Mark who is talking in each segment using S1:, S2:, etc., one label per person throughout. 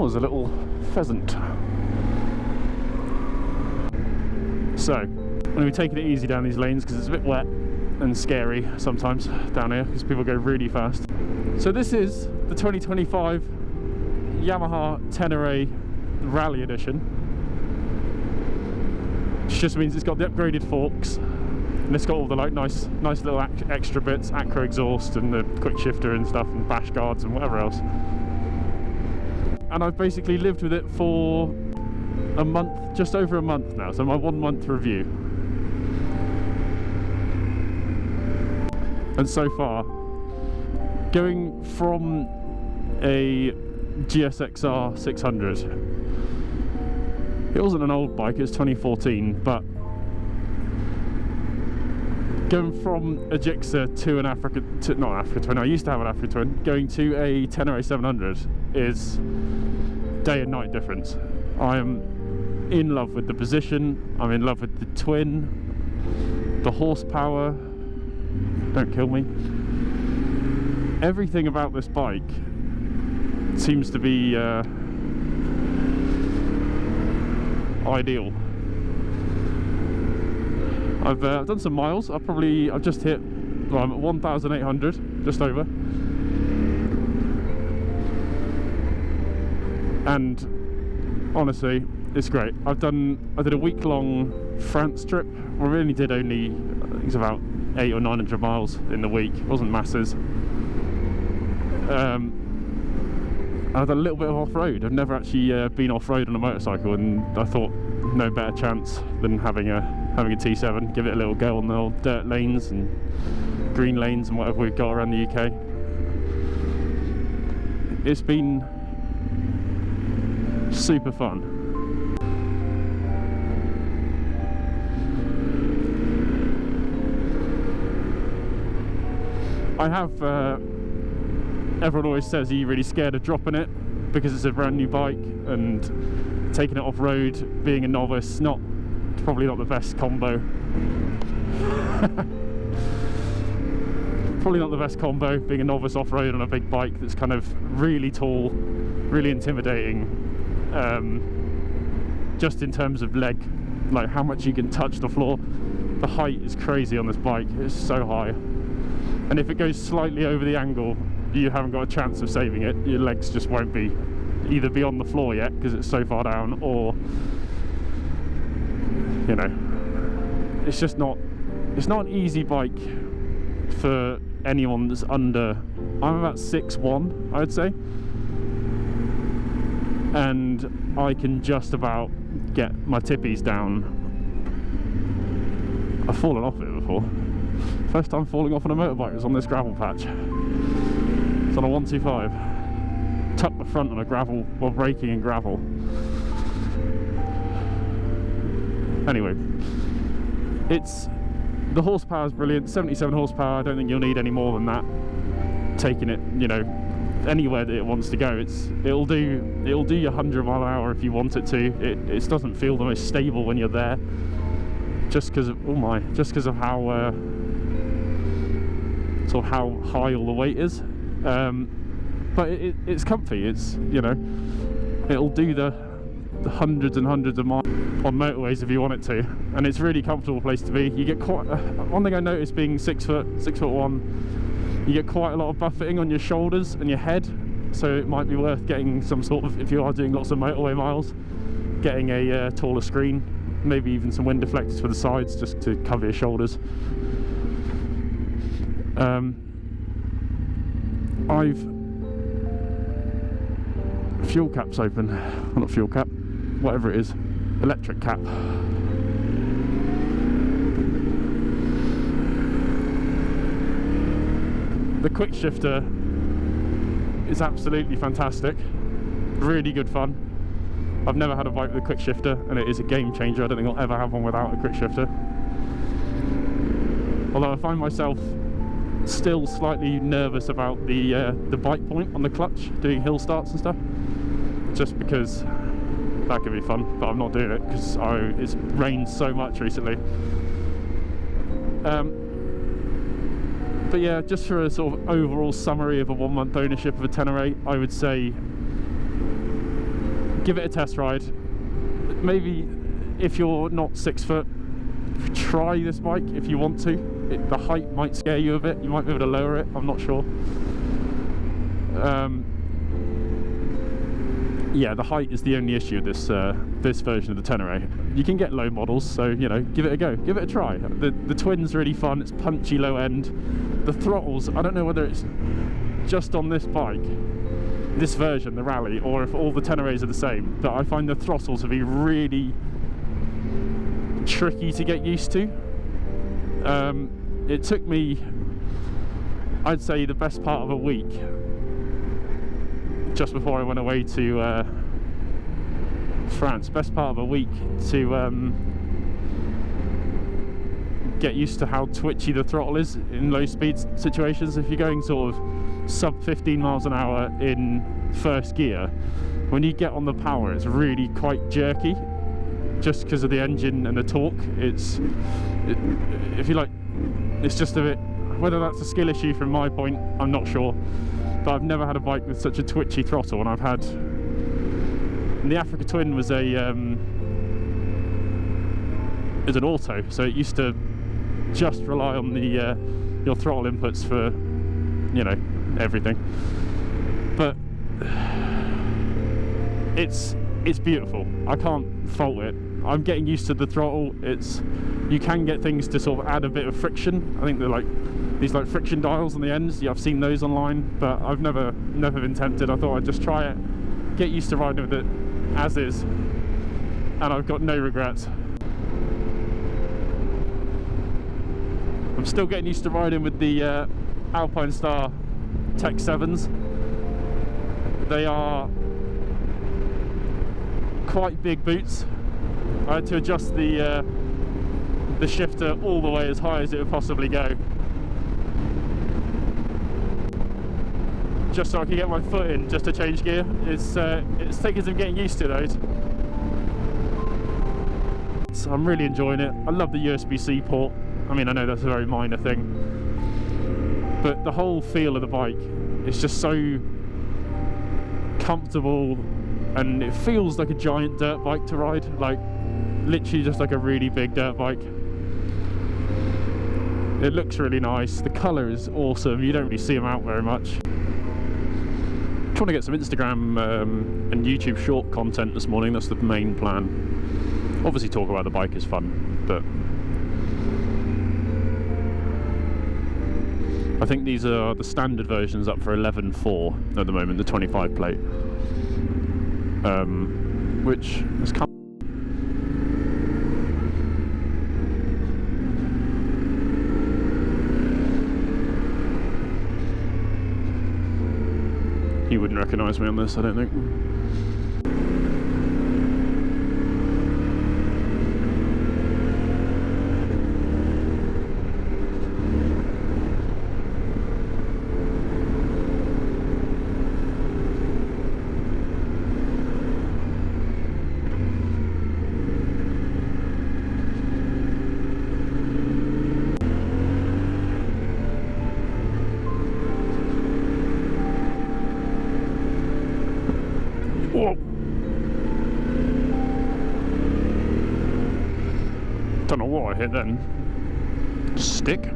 S1: was a little pheasant. So, I'm going to be taking it easy down these lanes because it's a bit wet and scary sometimes down here because people go really fast. So this is the 2025 Yamaha Tenere Rally Edition, which just means it's got the upgraded forks and it's got all the like nice little extra bits, acro exhaust and the quick shifter and stuff and bash guards and whatever else. And I've basically lived with it for a month, just over a month now, so my 1 month review. And so far, going from a GSXR 600, it wasn't an old bike, it was 2014, but going from a Gixxer to an Africa Twin, I used to have an Africa Twin, going to a Tenere 700 is day and night difference. I am in love with the position, I'm in love with the twin, the horsepower, don't kill me. Everything about this bike seems to be ideal. I've done some miles. I've just hit, well, I'm at 1,800, just over. And honestly, it's great. I did a week-long France trip. I really did I think it's about 800 or 900 miles in the week. It wasn't masses. I had a little bit of off-road. I've never actually been off-road on a motorcycle, and I thought no better chance than having a T7, give it a little go on the old dirt lanes and green lanes and whatever we've got around the UK. It's been super fun. I have, everyone always says, are you really scared of dropping it because it's a brand new bike, and taking it off road, being a novice, probably not the best combo. Probably not the best combo, being a novice off-road on a big bike that's kind of really tall, really intimidating, just in terms of leg, like how much you can touch the floor. The height is crazy on this bike, it's so high, and if it goes slightly over the angle, you haven't got a chance of saving it. Your legs just won't be either be on the floor yet because it's so far down, or you know, it's not an easy bike for anyone that's under, I'm about 6'1", I would say, and I can just about get my tippies down. I've fallen off it before. First time falling off on a motorbike was on this gravel patch. It's on a 125. Tucked the front on a gravel, while braking in gravel. Anyway, the horsepower is brilliant, 77 horsepower. I don't think you'll need any more than that. Taking it, you know, anywhere that it wants to go, it'll do your 100 mile an hour if you want it to. It doesn't feel the most stable when you're there, just because of how sort of how high all the weight is. But it's comfy. It's, you know, it'll do the hundreds and hundreds of miles on motorways if you want it to, and it's a really comfortable place to be. You get quite one thing I noticed being 6'1", you get quite a lot of buffeting on your shoulders and your head, so it might be worth getting some sort of, if you are doing lots of motorway miles, getting a taller screen, maybe even some wind deflectors for the sides just to cover your shoulders. Fuel cap's open, well, not fuel cap, whatever it is, electric cap. The quick shifter is absolutely fantastic, really good fun. I've never had a bike with a quick shifter, and it is a game changer. I don't think I'll ever have one without a quick shifter. Although I find myself still slightly nervous about the bite point on the clutch, doing hill starts and stuff, just because that could be fun, but I'm not doing it because it's rained so much recently. But yeah, just for a sort of overall summary of a 1 month ownership of a Tenere, I would say give it a test ride. Maybe if you're not 6 foot, try this bike if you want to. The height might scare you a bit, you might be able to lower it, I'm not sure. Yeah, the height is the only issue with this version of the Tenere. You can get low models, so you know, give it a go, give it a try. The twin's really fun, it's punchy low end. The throttles, I don't know whether it's just on this bike, this version, the Rally, or if all the Teneres are the same, but I find the throttles to be really tricky to get used to. It took me, I'd say, the best part of a week just before I went away to France, best part of a week to get used to how twitchy the throttle is in low speed situations. If you're going sort of sub 15 miles an hour in first gear, when you get on the power it's really quite jerky, just because of the engine and the torque. If you like, it's just a bit, whether that's a skill issue from my point, I'm not sure, but I've never had a bike with such a twitchy throttle. And I've had, and the Africa Twin was a is an auto, so it used to just rely on the your throttle inputs for, you know, everything. But it's beautiful, I can't fault it. I'm getting used to the throttle. You can get things to sort of add a bit of friction. I think they're like these like friction dials on the ends. Yeah, I've seen those online, but I've never been tempted. I thought I'd just try it, get used to riding with it as is, and I've got no regrets. I'm still getting used to riding with the Alpine Star Tech 7s. They are quite big boots. I had to adjust the shifter all the way as high as it would possibly go, just so I could get my foot in just to change gear. It's taken some getting used to those. So I'm really enjoying it. I love the USB-C port. I mean, I know that's a very minor thing, but the whole feel of the bike is just so comfortable, and it feels like a giant dirt bike to ride, like literally just like a really big dirt bike. It looks really nice, the colour is awesome, you don't really see them out very much. I'm trying to get some Instagram and YouTube short content this morning, that's the main plan. Obviously talk about the bike is fun, but I think these are the standard versions up for 11.4 at the moment, the 25 plate, which has come. You wouldn't recognise me on this, I don't think. Don't know what I hit then. Stick?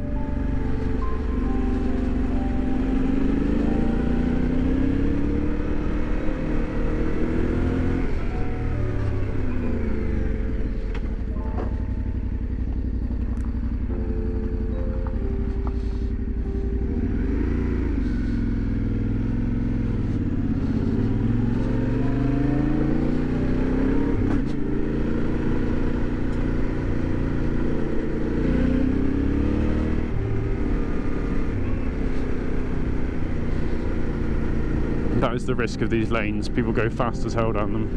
S1: That is the risk of these lanes, people go fast as hell down them.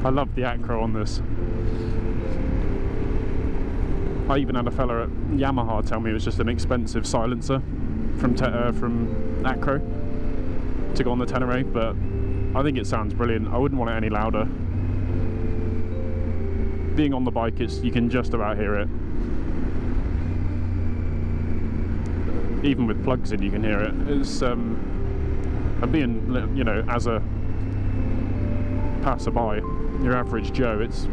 S1: I love the acro on this. I even had a fella at Yamaha tell me it was just an expensive silencer from acro to go on the Tenere, but I think it sounds brilliant. I wouldn't want it any louder. Being on the bike, you can just about hear it. Even with plugs in, you can hear it. It's and being, you know, as a passerby, your average Joe, it's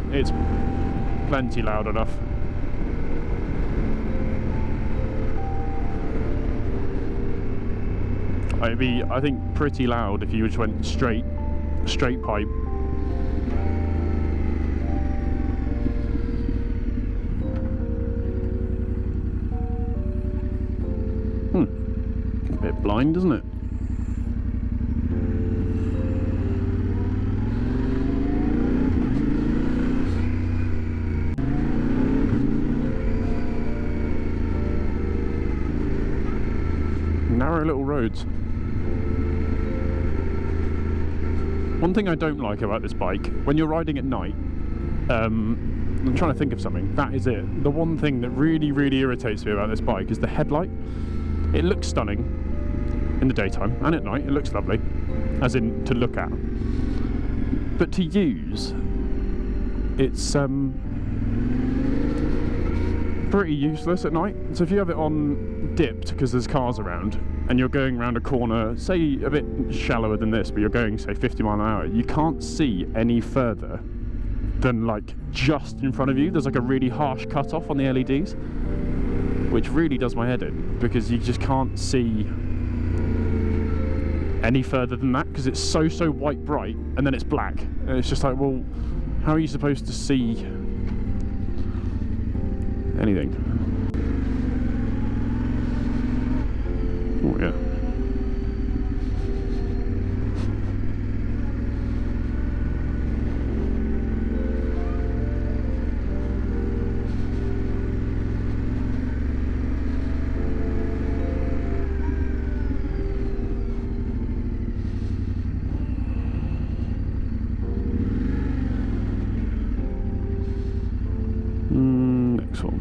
S1: plenty loud enough. It'd be, I think, pretty loud if you just went straight pipe. A bit blind, isn't it? Narrow little roads. One thing I don't like about this bike, when you're riding at night, I'm trying to think of something, that is it. The one thing that really, really irritates me about this bike is the headlight. It looks stunning in the daytime, and at night it looks lovely, as in to look at. But to use, it's pretty useless at night. So if you have it on dipped because there's cars around, and you're going around a corner, say a bit shallower than this, but you're going, say, 50 miles an hour, you can't see any further than like just in front of you. There's like a really harsh cut-off on the LEDs, which really does my head in, because you just can't see any further than that, because it's so white bright, and then it's black. And it's just like, well, how are you supposed to see anything? Oh yeah. Next one.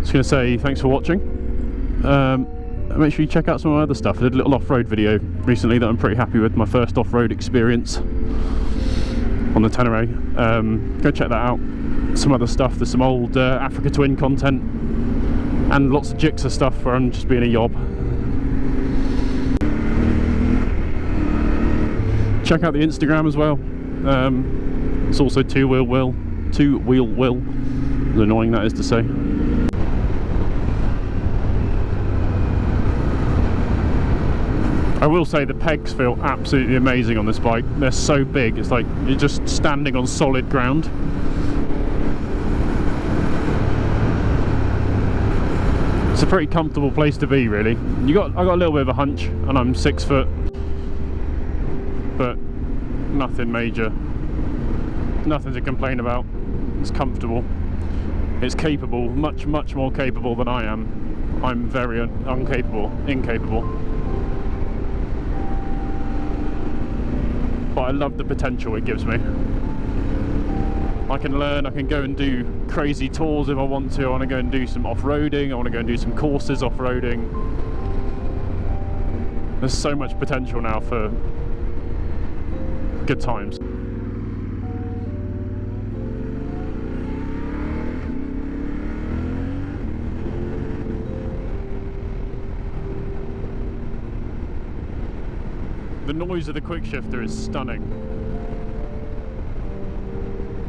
S1: Just going to say thanks for watching. Make sure you check out some of my other stuff. I did a little off-road video recently that I'm pretty happy with, my first off-road experience on the Tenere. Go check that out. Some other stuff, there's some old Africa Twin content, and lots of Jigsaw stuff where I'm just being a yob. Check out the Instagram as well. It's also two wheel will. As annoying that is to say. I will say the pegs feel absolutely amazing on this bike. They're so big, it's like you're just standing on solid ground. It's a pretty comfortable place to be, really. I got a little bit of a hunch, and I'm 6 foot, but nothing major. Nothing to complain about. It's comfortable. It's capable, much more capable than I am. I'm very incapable. But I love the potential it gives me. I can learn, I can go and do crazy tours if I want to. I want to go and do some off-roading, I want to go and do some courses off-roading. There's so much potential now for good times. The noise of the quick shifter is stunning.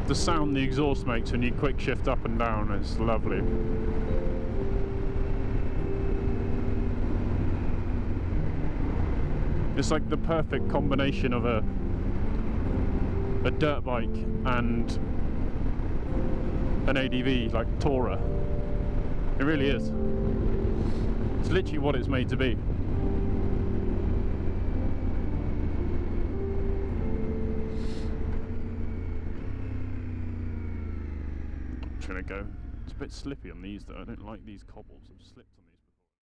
S1: The sound the exhaust makes when you quick shift up and down is lovely. It's like the perfect combination of a dirt bike and an ADV like Tourer. It really is. It's literally what it's made to be. Trying to go. It's a bit slippy on these though. I don't like these cobbles. I've slipped on